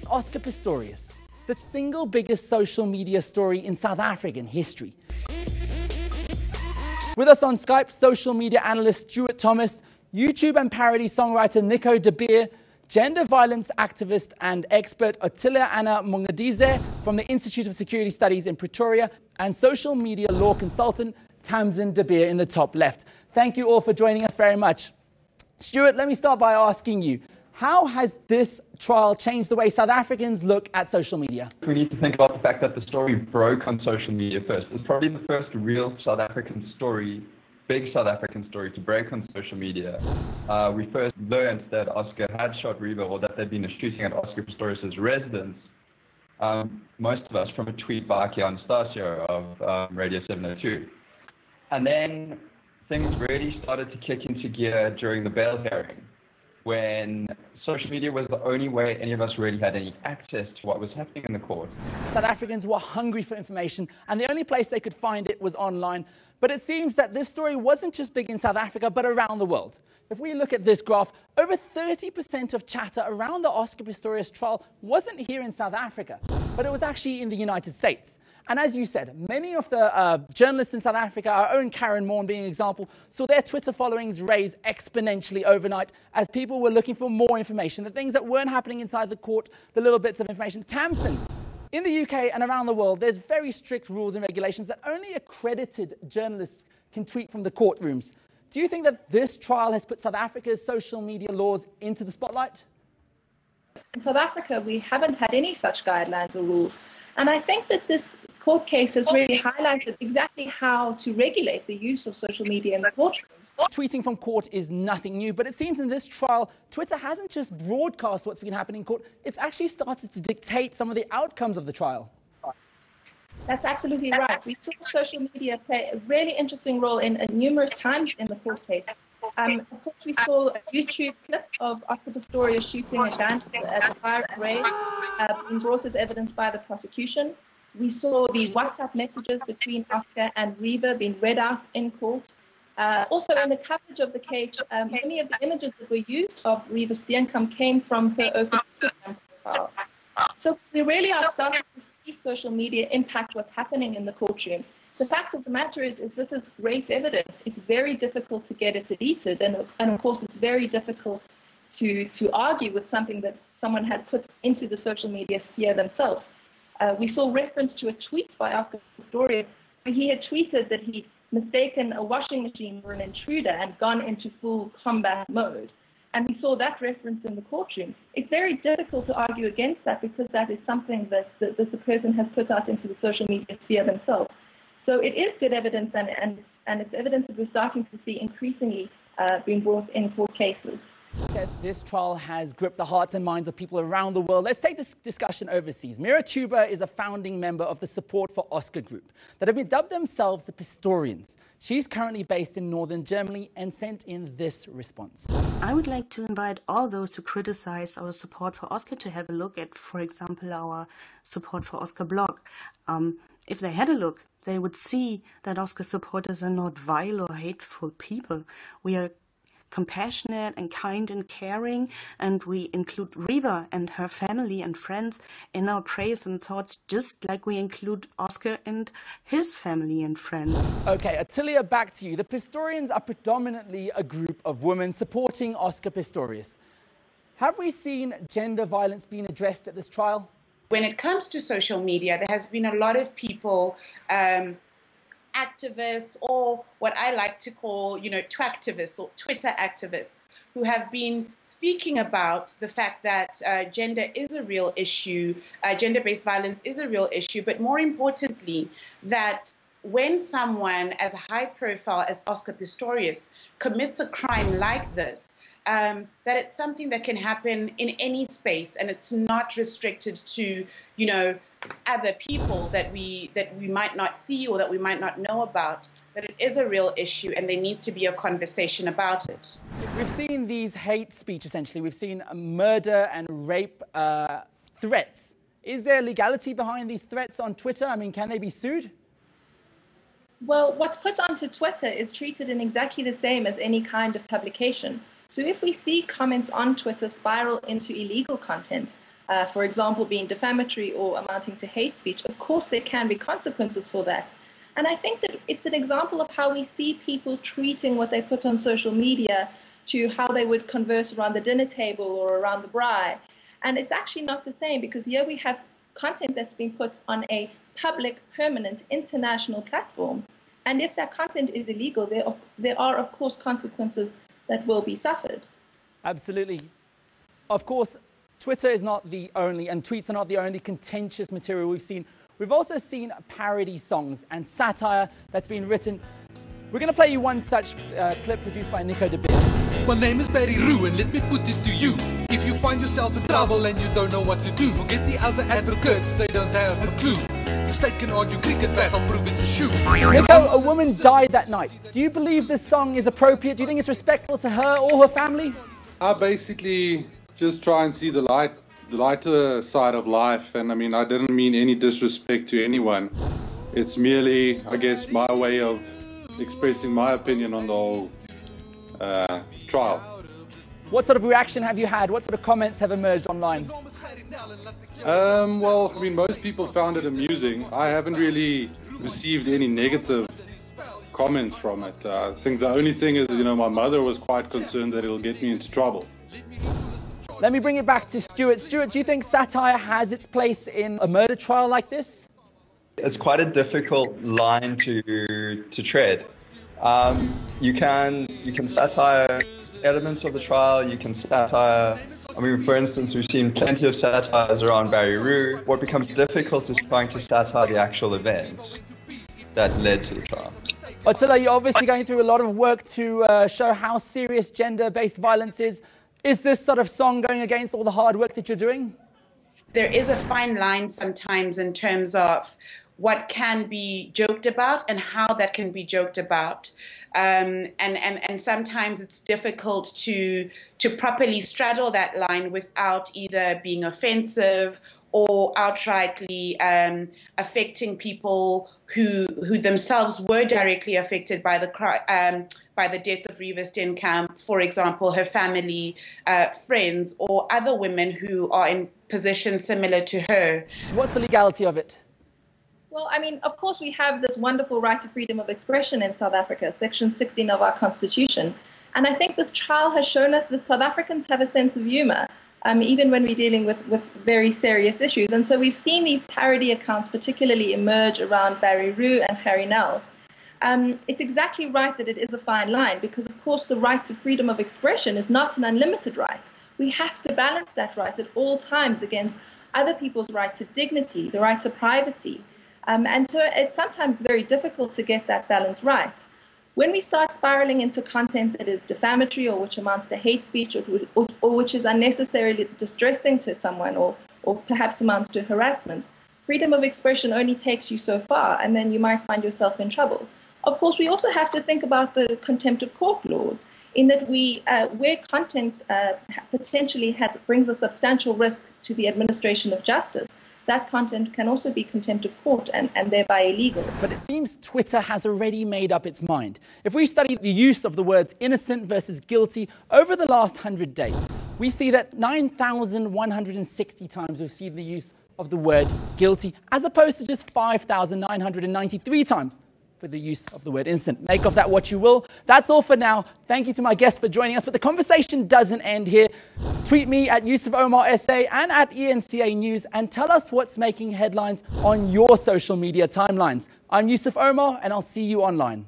Oscar Pistorius, the single biggest social media story in South African history. With us on Skype, social media analyst Stuart Thomas, YouTube and parody songwriter Nico De Beer, gender violence activist and expert Otilia Anna Mongadize from the Institute of Security Studies in Pretoria, and social media law consultant Tamsin De Beer in the top left. Thank you all for joining us very much. Stuart, let me start by asking you, how has this trial changed the way South Africans look at social media? We need to think about the fact that the story broke on social media first. It's probably the first real South African story, big South African story to break on social media. We first learned that Oscar had shot Reva, or that there'd been a shooting at Oscar Pistorius' residence, most of us from a tweet by Aki Anastasio of Radio 702. And then things really started to kick into gear during the bail hearing, when social media was the only way any of us really had any access to what was happening in the court. South Africans were hungry for information, and the only place they could find it was online. But it seems that this story wasn't just big in South Africa, but around the world. If we look at this graph, over 30% of chatter around the Oscar Pistorius trial wasn't here in South Africa, but it was actually in the United States. And as you said, many of the journalists in South Africa, our own Karen Moore being an example, saw their Twitter followings raise exponentially overnight as people were looking for more information, the things that weren't happening inside the court, the little bits of information. Tamsin, in the UK and around the world, there's very strict rules and regulations that only accredited journalists can tweet from the courtrooms. Do you think that this trial has put South Africa's social media laws into the spotlight? In South Africa, we haven't had any such guidelines or rules. And I think that this court case has really highlighted exactly how to regulate the use of social media in the courtroom. Tweeting from court is nothing new, but it seems in this trial, Twitter hasn't just broadcast what's been happening in court, it's actually started to dictate some of the outcomes of the trial. That's absolutely right. We saw social media play a really interesting role in numerous times in the court case. Of course, we saw a YouTube clip of Oscar Pistorius shooting a gun at a fire array, being brought as evidence by the prosecution. We saw these WhatsApp messages between Oscar and Reva being read out in court. Also, in the coverage of the case, many of the images that were used of Reva Steenkamp came from her open Instagram profile. So we really are starting to see social media impact what's happening in the courtroom. The fact of the matter is this is great evidence. It's very difficult to get it deleted, and of course it's very difficult to argue with something that someone has put into the social media sphere themselves. We saw reference to a tweet by Oscar Pistorius where he had tweeted that he'd mistaken a washing machine for an intruder and gone into full combat mode. And we saw that reference in the courtroom. It's very difficult to argue against that because that is something that the person has put out into the social media sphere themselves. So it is good evidence, and it's evidence that we're starting to see increasingly being brought in court cases. This trial has gripped the hearts and minds of people around the world. Let's take this discussion overseas. Mira Tuba is a founding member of the Support for Oscar group that have been dubbed themselves the Pistorians. She's currently based in northern Germany and sent in this response. I would like to invite all those who criticize our Support for Oscar to have a look at, for example, our Support for Oscar blog. If they had a look, they would see that Oscar supporters are not vile or hateful people. We are compassionate and kind and caring, and we include Reva and her family and friends in our prayers and thoughts, just like we include Oscar and his family and friends. Okay, Otilia, back to you. The Pistorians are predominantly a group of women supporting Oscar Pistorius. Have we seen gender violence being addressed at this trial? When it comes to social media, there has been a lot of people, activists, or what I like to call, twactivists or Twitter activists, who have been speaking about the fact that gender is a real issue, gender-based violence is a real issue, but more importantly, that when someone as high profile as Oscar Pistorius commits a crime like this, that it's something that can happen in any space, and it's not restricted to, other people that we might not see or that we might not know about, that it is a real issue and there needs to be a conversation about it. We've seen these hate speech, essentially. We've seen murder and rape threats. Is there legality behind these threats on Twitter? I mean, can they be sued? Well, what's put onto Twitter is treated in exactly the same as any kind of publication. So if we see comments on Twitter spiral into illegal content, for example, being defamatory or amounting to hate speech, of course there can be consequences for that. And I think that it's an example of how we see people treating what they put on social media to how they would converse around the dinner table or around the braai. And it's actually not the same, because here we have content that's been put on a public, permanent, international platform. And if that content is illegal, there are, of course, consequences that will be suffered. Absolutely. Of course, Twitter is not the only, and tweets are not the only contentious material we've seen. We've also seen parody songs and satire that's been written. We're going to play you one such clip produced by Nico de Beer. My name is Barry Roo, and let me put it to you. If you find yourself in trouble and you don't know what to do, forget the other advocates, they don't have a clue. The state can argue cricket bat, I'll prove it's a shoe. Nico, a woman died that night. Do you believe this song is appropriate? Do you think it's respectful to her or her family? I basically just try and see the lighter side of life, and I mean, I didn't mean any disrespect to anyone. It's merely, I guess, my way of expressing my opinion on the whole trial. What sort of reaction have you had? What sort of comments have emerged online? Well, I mean, most people found it amusing. I haven't really received any negative comments from it. I think the only thing is, my mother was quite concerned that it'll get me into trouble. Let me bring it back to Stuart. Stuart, do you think satire has its place in a murder trial like this? It's quite a difficult line to tread. You can satire elements of the trial. You can satire. I mean, for instance, we've seen plenty of satires around Barry Roo. What becomes difficult is trying to satire the actual events that led to the trial. Attila, you're obviously going through a lot of work to show how serious gender-based violence is. Is this sort of song going against all the hard work that you're doing? There is a fine line sometimes in terms of what can be joked about and how that can be joked about. And sometimes it's difficult to properly straddle that line without either being offensive or outrightly affecting people who themselves were directly affected by the death of Reeva Steenkamp, for example, her family, friends, or other women who are in positions similar to her. What's the legality of it? Well, I mean, of course, we have this wonderful right to freedom of expression in South Africa, Section 16 of our Constitution. And I think this trial has shown us that South Africans have a sense of humor, even when we're dealing with very serious issues. And so we've seen these parody accounts particularly emerge around Barry Roo and Harry Nell. It's exactly right that it is a fine line, because, of course, the right to freedom of expression is not an unlimited right. We have to balance that right at all times against other people's right to dignity, the right to privacy. And so it's sometimes very difficult to get that balance right. When we start spiraling into content that is defamatory or which amounts to hate speech or which is unnecessarily distressing to someone or perhaps amounts to harassment, freedom of expression only takes you so far, and then you might find yourself in trouble. Of course, we also have to think about the contempt of court laws, in that where content potentially brings a substantial risk to the administration of justice, that content can also be contempt of court and thereby illegal. But it seems Twitter has already made up its mind. If we study the use of the words innocent versus guilty over the last 100 days, we see that 9,160 times we've seen the use of the word guilty, as opposed to just 5,993 times for the use of the word innocent. Make of that what you will. That's all for now. Thank you to my guests for joining us, but the conversation doesn't end here. Tweet me at Yusuf Omar SA and at eNCA News and tell us what's making headlines on your social media timelines. I'm Yusuf Omar, and I'll see you online.